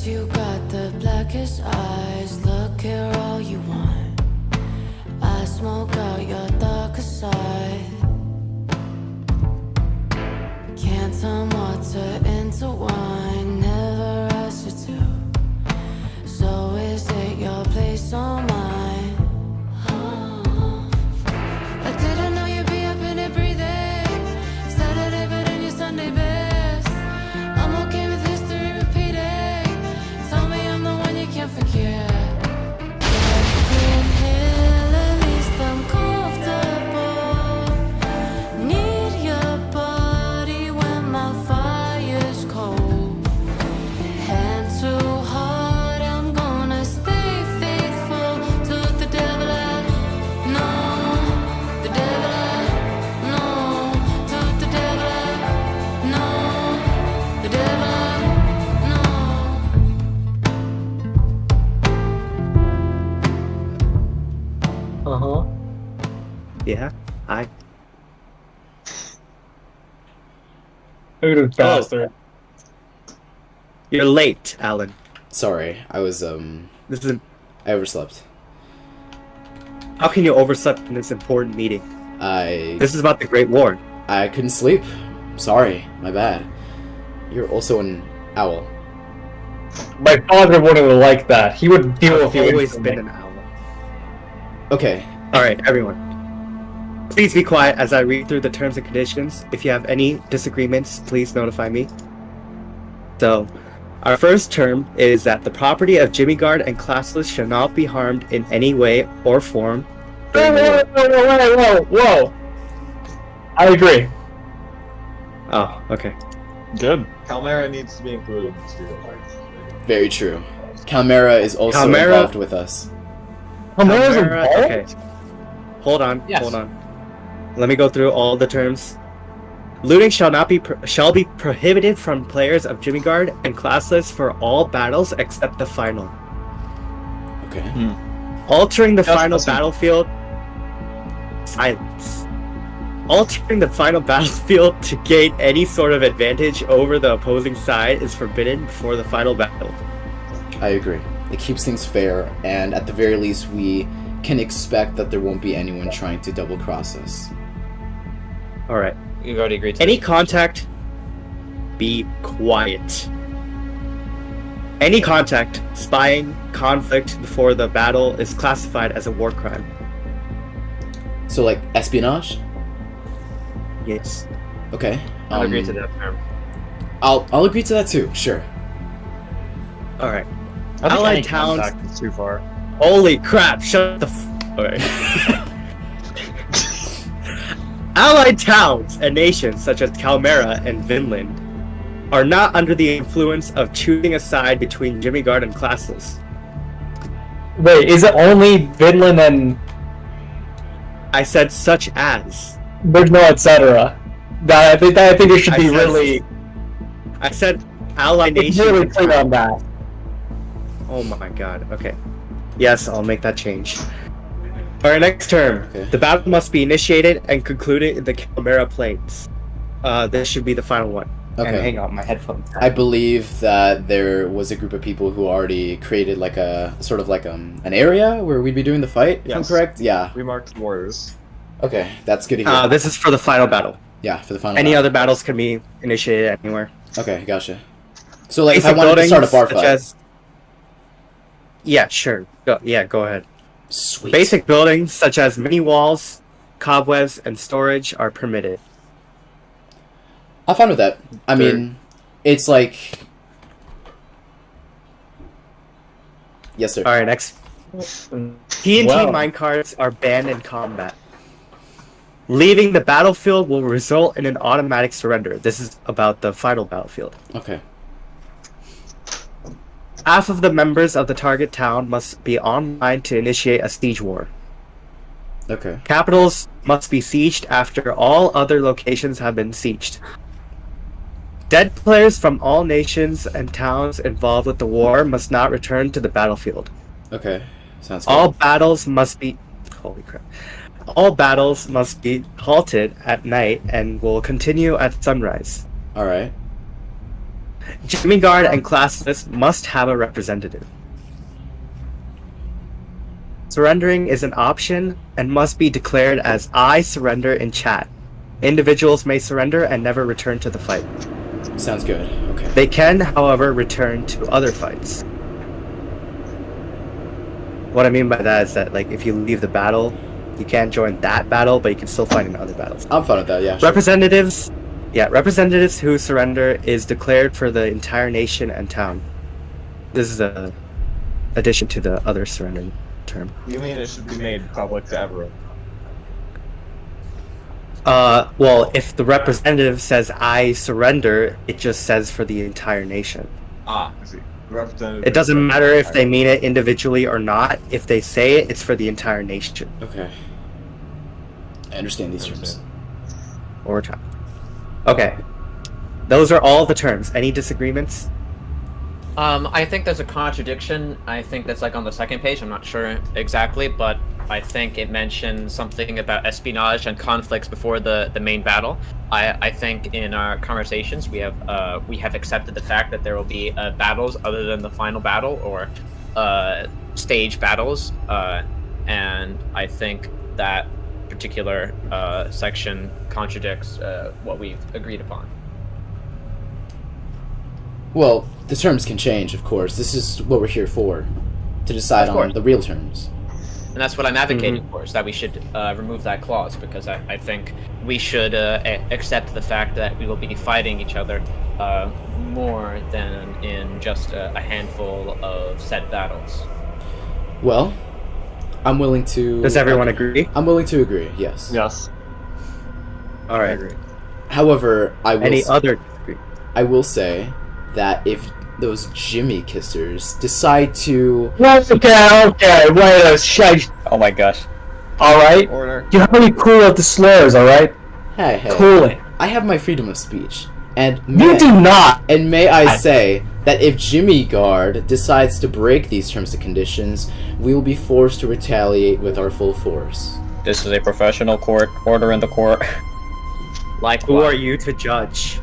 you got the blackest eyes. Look here, all you want. I smoke out your darker side. Can't turn water into wine. Never asked you to. So is it your place or mine? I didn't know you'd be up in it breathing. Saturday, but in your Sunday best. I'm okay with history repeating. Tell me I'm the one you can't forget. Back in hell, at least I'm comfortable. Need your body when my fire's cold. Hand too hard, I'm gonna stay faithful to the devil I know. The devil I know. To the devil I know. The devil I know. Uh-huh. Yeah. Hi. Look at this bastard. You're late, Alan. Sorry, I was This is. I overslept. How can you oversleep in this important meeting? I This is about the Great War. couldn't sleep. Sorry, my bad. You're also an owl. My father wouldn't have liked that. He would deal I've with you always instantly. been an owl. Okay. All right, everyone. Please be quiet as I read through the terms and conditions. If you have any disagreements, please notify me. So, our first term is that the property of Jimmy Guard and classless shall not be harmed in any way or form. Whoa. I agree. Oh, okay. Good. Calmera needs to be included in the studio lights. Very true. Calmera is also Calmera- involved with us. Calmera's Calmera- involved? okay. Hold on. Yes. Hold on. Let me go through all the terms. Looting shall be prohibited from players of Jimmy Guard and classless for all battles except the final. Okay. Altering the Yes, final listen. battlefield. Silence. Altering the final battlefield to gain any sort of advantage over the opposing side is forbidden before the final battle. I agree. It keeps things fair, and at the very least, we can expect that there won't be anyone trying to double cross us. Alright. We've already agreed to Any that. contact, be quiet. Any contact, spying, conflict before the battle is classified as a war crime. So, like espionage. Yes. Okay. I'll agree to that term. I'll agree to that too. Sure. Alright. I think Allied any towns- contact is too far. Holy crap, shut the Alright. Allied towns and nations such as Calmera and Vinland are not under the influence of choosing a side between Jimmy Guard and classless. Wait, is it only Vinland and I said such as. there's no etc. I think it should I be said- really, I said allied it's nations. really and clear on that. Oh my god, okay. Yes, I'll make that change. Alright, next term. Okay. The battle must be initiated and concluded in the Calmera Plains. This should be the final one. And Okay. hang on, my headphones. I believe that there was a group of people who already created like a sort of like an area where we'd be doing the fight. If I'm Yes. correct? Yeah. We marked borders. Okay, that's good to hear. This is for the final battle. Yeah, for the final. Any round. other battles can be initiated anywhere. Okay, gotcha. So like, if I Basic wanted to start a bar buildings fight, such as- Yeah, sure. Go ahead. sweet. Basic buildings such as mini walls, cobwebs, and storage are permitted. I'm fine with that. I mean, it's like. Yes, sir. Alright, next. TNT Wow. minecarts are banned in combat. Leaving the battlefield will result in an automatic surrender. This is about the final battlefield. Okay. Half of the members of the target town must be online to initiate a siege war. Okay. Capitals must be sieged after all other locations have been sieged. Dead players from all nations and towns involved with the war must not return to the battlefield. Okay. Sounds good. All battles must be... Holy crap. All battles must be halted at night and will continue at sunrise. All right. Jimmy Guard and classless must have a representative. Surrendering is an option and must be declared as I surrender in chat. Individuals may surrender and never return to the fight. Sounds good. Okay. They can, however, return to other fights. What I mean by that is that, like, if you leave the battle, you can't join that battle, but you can still fight in other battles. I'm fine with that. Yeah. Sure. Representatives who surrender is declared for the entire nation and town. This is a addition to the other surrendering term. You mean it should be made public to everyone? Well, if the representative says I surrender, it just says for the entire nation. I see. Representative. It doesn't matter if they mean it individually or not. If they say it, it's for the entire nation. Okay. I understand these terms. Or time. Okay. Those are all the terms. Any disagreements? I think there's a contradiction. I think that's like on the second page. I'm not sure exactly, but I think it mentions something about espionage and conflicts before the main battle. I think in our conversations we have accepted the fact that there will be battles other than the final battle or stage battles, and I think that particular section contradicts what we've agreed upon. Well, the terms can change, of course. This is what we're here for, to decide Of on course. the real terms. And that's what I'm advocating for, is that we should remove that clause, because I think we should accept the fact that we will be fighting each other more than in just a handful of set battles. Well, I'm willing to... Does everyone agree? I'm willing to agree, yes. Yes. All right. However, I will say that if those Jimmy kissers decide to... Okay, wait a shit. Oh my gosh. Alright? Order. You have to be cool with the slurs, alright? Hey, Cool it. I have my freedom of speech. And You do not! And may I say that if Jimmy Guard decides to break these terms and conditions, we will be forced to retaliate with our full force. This is a professional court. Order in the court. Like, Who are you to judge?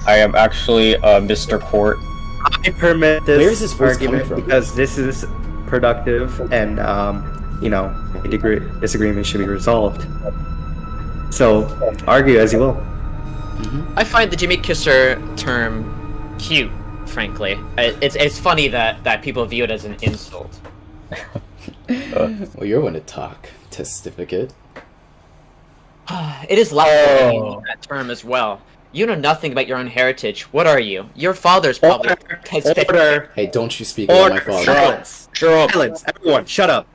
I am actually Mr. Court. I permit this Where is this voice coming argument from? because this is productive and, a disagreement should be resolved. So, argue as you will. I find the Jimmy Kisser term cute, frankly. It's funny that people view it as an insult. Well, you're one to talk, testificate. It is laughable to use that term as well. You know nothing about your own heritage. What are you? Your father's probably... Order! Hey, don't you speak about my father. Silence! Silence! Everyone, shut up!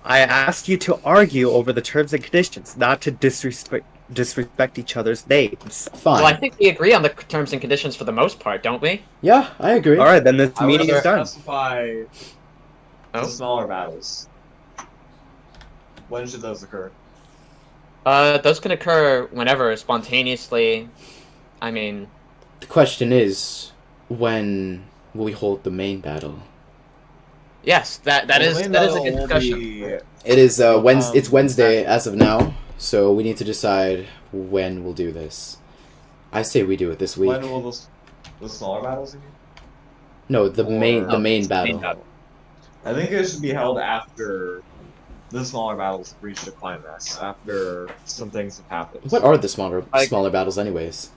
I asked you to argue over the terms and conditions, not to disrespect each other's names. Fine. Well, I think we agree on the terms and conditions for the most part, don't we? Yeah, I agree. Alright, then this I meeting would is done. specify Oh. the smaller battles. When should those occur? Those can occur whenever, spontaneously. I mean... The question is, when will we hold the main battle? Yes, that is a good discussion. It is it's Wednesday as of now, so we need to decide when we'll do this. I say we do it this week. When will the smaller battles again? No, the main battle. Main battle. I think it should be held after the smaller battles have reached a climax, after some things have happened. What are the smaller battles, anyways?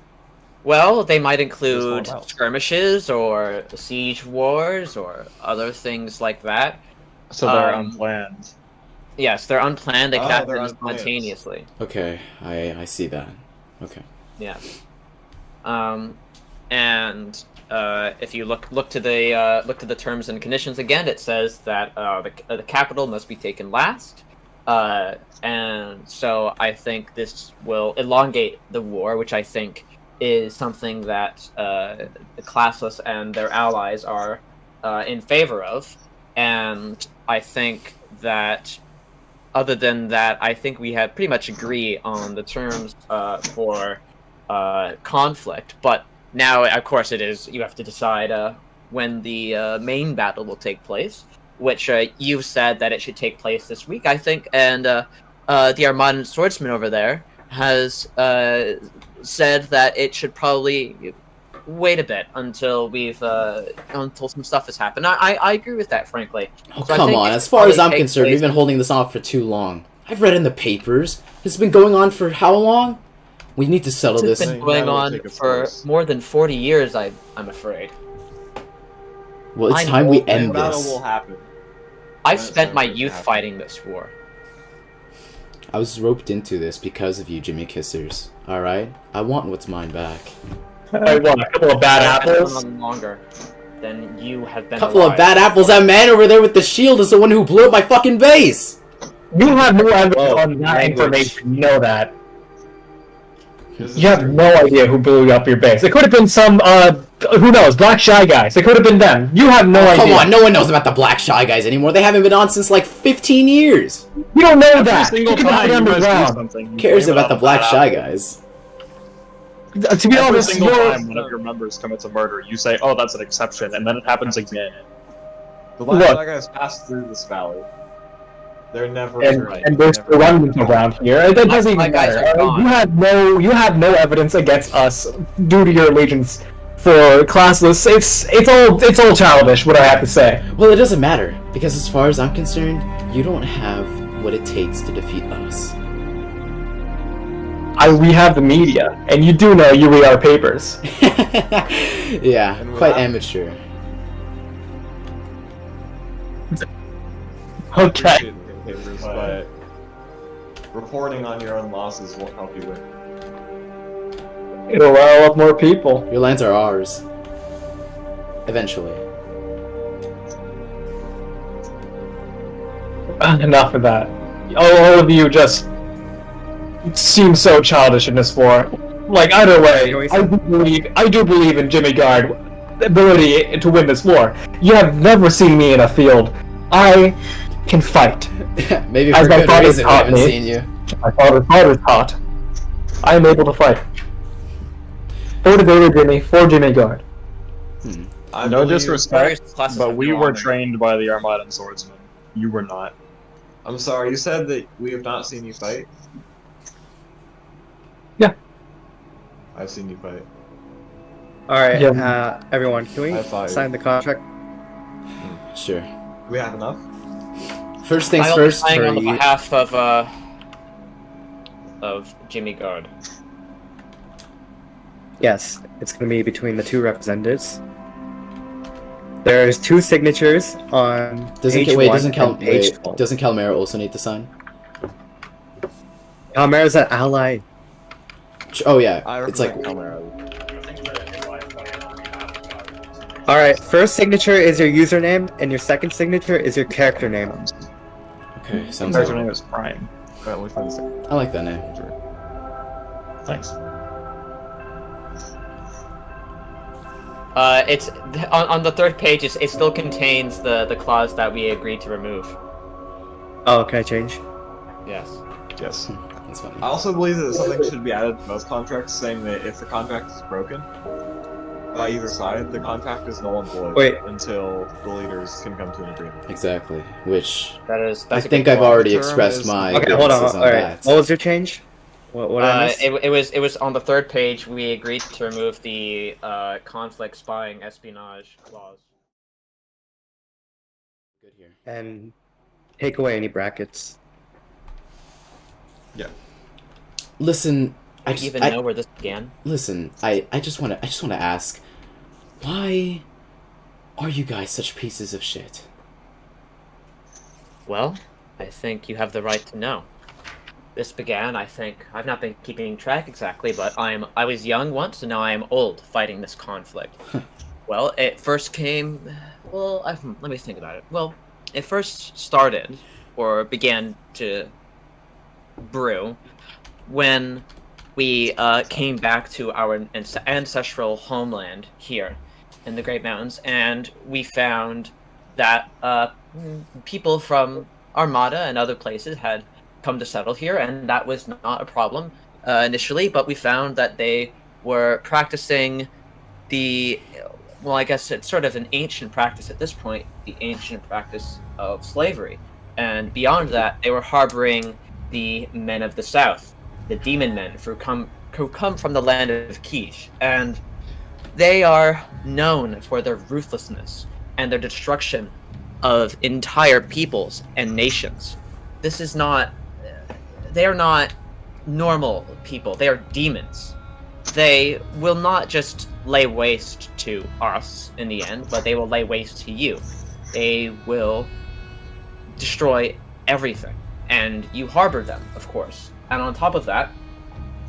Well, they might include There's no doubt. skirmishes or siege wars or other things like that. So they're unplanned. Yes, they're unplanned. They Oh, can they're happen unplanned. spontaneously. Okay, I see that. Okay. Yeah. And if you look to the terms and conditions again, it says that the capital must be taken last. And so I think this will elongate the war, which I think is something that the classless and their allies are in favor of. And I think that, other than that, I think we have pretty much agree on the terms for conflict. But now, of course, you have to decide when the main battle will take place, which you've said that it should take place this week, I think. And the Armadan swordsman over there has said that it should probably wait a bit until until some stuff has happened. I agree with that, frankly. Oh, So I come think on. it As should far as probably I'm take concerned, place- we've been holding this off for too long. I've read in the papers. This has been going on for how long? We need to settle This this. has been going That'll on take its for course. more than 40 years, I'm afraid. Well, it's I time know we that end Battle this. will happen. I've When it's spent time my for it to youth happen. fighting this war. I was roped into this because of you, Jimmy Kissers. Alright? I want what's mine back. I want a couple of bad I've been apples. on longer than you have been Couple of alive. bad apples. That man over there with the shield is the one who blew up my fucking base! You have no evidence Whoa, on that language. information. You know that. This is You have true. no idea who blew up your base. It could have been some, who knows, black shy guys. It could have been them. You have no idea. Come on, no one knows about the Black Shy Guys anymore. They haven't been on since like 15 years. You don't know Every that. single You can time put it you guys do underground. something, you Who cares blame it about the on Black Bad Shy Apple. Guys? To be Every honest, single you're... time one of your members commits a murder, you say, "Oh, that's an exception," and then it happens again. The Black Look. Shy Guys pass through this valley. They're never And there's the remnants around here. It doesn't even My guys matter. are gone. You have no evidence against us due to your allegiance for classless. It's all childish. What I have to say. Well, it doesn't matter, because as far as I'm concerned, you don't have what it takes to defeat us. We have the media, and you do know you read our papers. Yeah, And quite without- amateur. Okay. Papers, but reporting on your own losses won't help you win. It'll rile up more people. Your lands are ours. Eventually. Enough of that. All of you just seem so childish in this war. Like either way, I do believe in Jimmy Guard ability to win this war. You have never seen me in a field. I can fight. Maybe As for my good father reason we taught haven't me. seen you. My father taught. I am able to fight. Motivated Jimmy for Jimmy Guard. I No believe- disrespect, Classes but have we no were honor. trained by the Armadan swordsman. You were not. I'm sorry, you said that we have not seen you fight? Yeah. I've seen you fight. Alright, Yeah. everyone, can we High five. sign the contract? Sure. Do we have enough? First things I'll be first signing for on the you. behalf of Jimmy Guard. Yes, it's gonna be between the two representatives. There's two signatures on page Wait, 1 doesn't and page 12. doesn't Calamera also need to sign? Calmera's an ally. Oh yeah, I it's like Calmera. Alright, first signature is your username, and your second signature is your character name. okay, sounds Their good. name is Prime. Alright, wait for this. I like that name. Thanks. It's on the third page. It still contains the clause that we agreed to remove. Oh, can I change? Yes. Yes. That's funny. I also believe that something should be added to most contracts saying that if the contract is broken by either side, the contract is null and void Wait. until the leaders can come to an agreement. Exactly. Which That's I a think good I've point. already Term expressed is- my Okay, hold on. grievances Alright, that. what was your change? What I missed? It was on the third page. We agreed to remove the conflict, spying, espionage clause. Good here. And take away any brackets. Listen, I don't even know where this began. listen. I just want to ask, why are you guys such pieces of shit? Well, I think you have the right to know. This began, I think, I've not been keeping track exactly, but I was young once, and now I am old fighting this conflict. Well, it first came, well, let me think about it. Well, it first started, or began to brew, when we came back to our ancestral homeland here in the Great Mountains, and we found that people from Armada and other places had come to settle here, and that was not a problem initially, but we found that they were practicing well, I guess it's sort of an ancient practice at this point, the ancient practice of slavery. And beyond that, they were harboring the men of the South, the demon men who come from the land of Quiche. And They are known for their ruthlessness and their destruction of entire peoples and nations. This is not. They are not normal people. They are demons. They will not just lay waste to us in the end, but they will lay waste to you. They will destroy everything. And you harbor them, of course. And on top of that,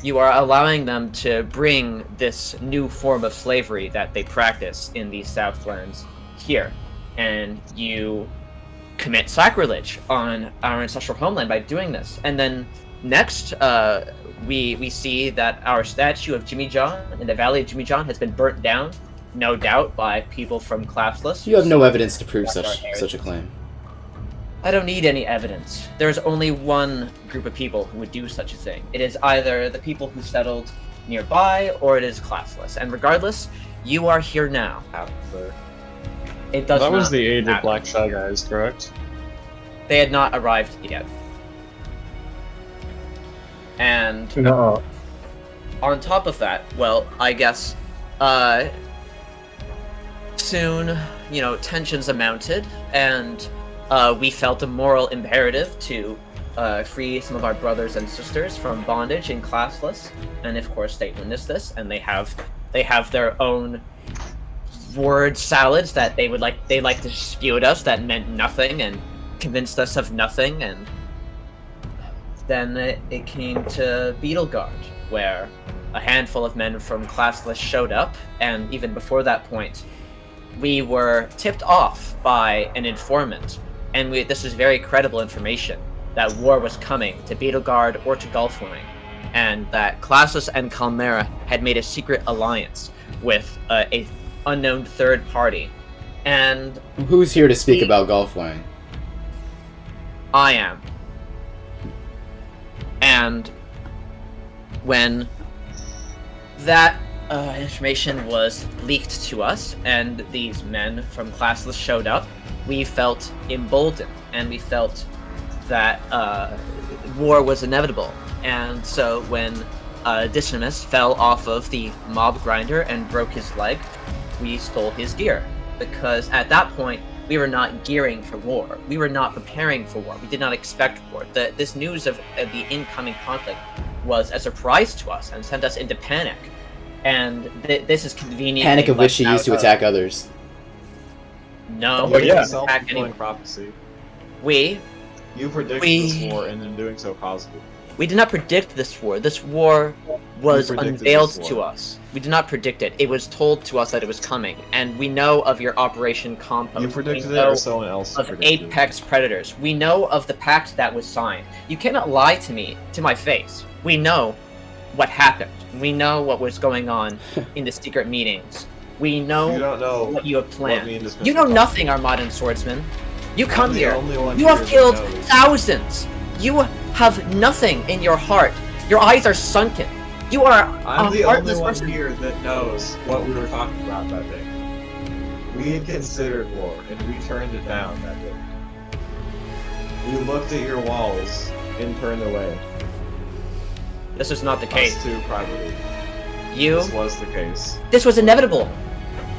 you are allowing them to bring this new form of slavery that they practice in these Southlands here. And you commit sacrilege on our ancestral homeland by doing this. And then next, we see that our statue of Jimmy John in the Valley of Jimmy John has been burnt down, no doubt, by people from Classless. You have no evidence to prove such a claim. I don't need any evidence. There's only one group of people who would do such a thing. It is either the people who settled nearby, or it is Classless. And regardless, you are here now. It does That was not the age matter. of Black Shy guys, correct? They had not arrived yet. And No. on top of that, well, I guess, soon, tensions amounted, and we felt a moral imperative to free some of our brothers and sisters from bondage in Classless, and of course they witnessed this, and they have their own word salads that they like to spew at us that meant nothing and convinced us of nothing, and then it came to Beetleguard, where a handful of men from Classless showed up, and even before that point, we were tipped off by an informant, and this was very credible information, that war was coming to Beetleguard or to Gulfwing, and that Classless and Chimera had made a secret alliance with a unknown third party, and Who's here to speak about Gulfwing? I am. And when that information was leaked to us, and these men from Classless showed up, we felt emboldened, and we felt that war was inevitable. And so when Dynamis fell off of the mob grinder and broke his leg, we stole his gear, because at that point we were not gearing for war. We were not preparing for war. We did not expect war. This news of the incoming conflict was a surprise to us and sent us into panic. And this is convenient. Panic of which she used to attack others. No, Oh, we yeah. didn't attack Self-fulfilling anyone. prophecy. You predicted We- this war, and in doing so caused it. We did not predict this war. This war was predicted unveiled this to war. us. We did not predict it. It was told to us that it was coming. And we know of your Operation Compost. You predicted we it, know or someone else of predicted it? Apex Predators. We know of the pact that was signed. You cannot lie to me, to my face. We know what happened. We know what was going on in the secret meetings. We know You don't know what you have what me planned. and Dismiss You are know talking nothing, Armadan Swordsman. You come I'm the here. only one You here have that killed knows. thousands. You have nothing in your heart. Your eyes are sunken. You are I'm a the only heartless one person. here that knows what we were talking about that day. We had considered war, and we turned it down that day. We looked at your walls and turned away. This is not the case. Us two privately. You. This was the case. This was inevitable.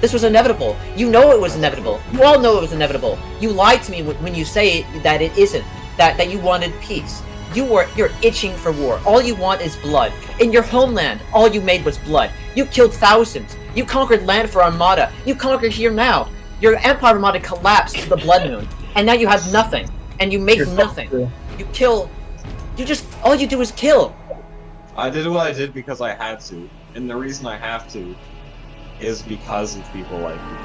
This was inevitable. You know it was inevitable. You all know it was inevitable. You lied to me when you say that it isn't. That you wanted peace. You're itching for war. All you want is blood. In your homeland, all you made was blood. You killed thousands. You conquered land for Armada. You conquer here now. Your Empire Armada collapsed to the Blood Moon, and now you have nothing. And you make nothing. You kill. All you do is kill. I did what I did because I had to, and the reason I have to is because of people like you.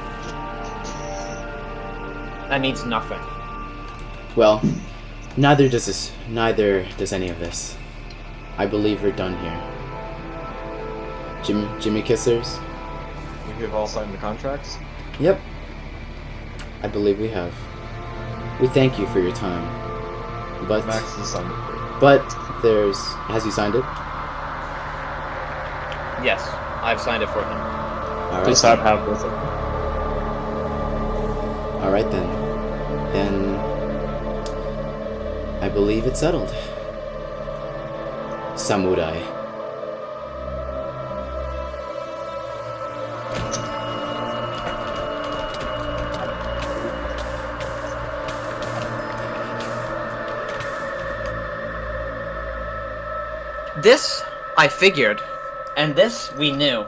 That means nothing. Well, neither does any of this. I believe we're done here. Jimmy Kissers? We have all signed the contracts. Yep. I believe we have. We thank you for your time. But Max has signed it. has he signed it? Yes, I've signed it for him. Alright. Does that have with it? Alright then. Then I believe it's settled. Samurai. This I figured, and this we knew.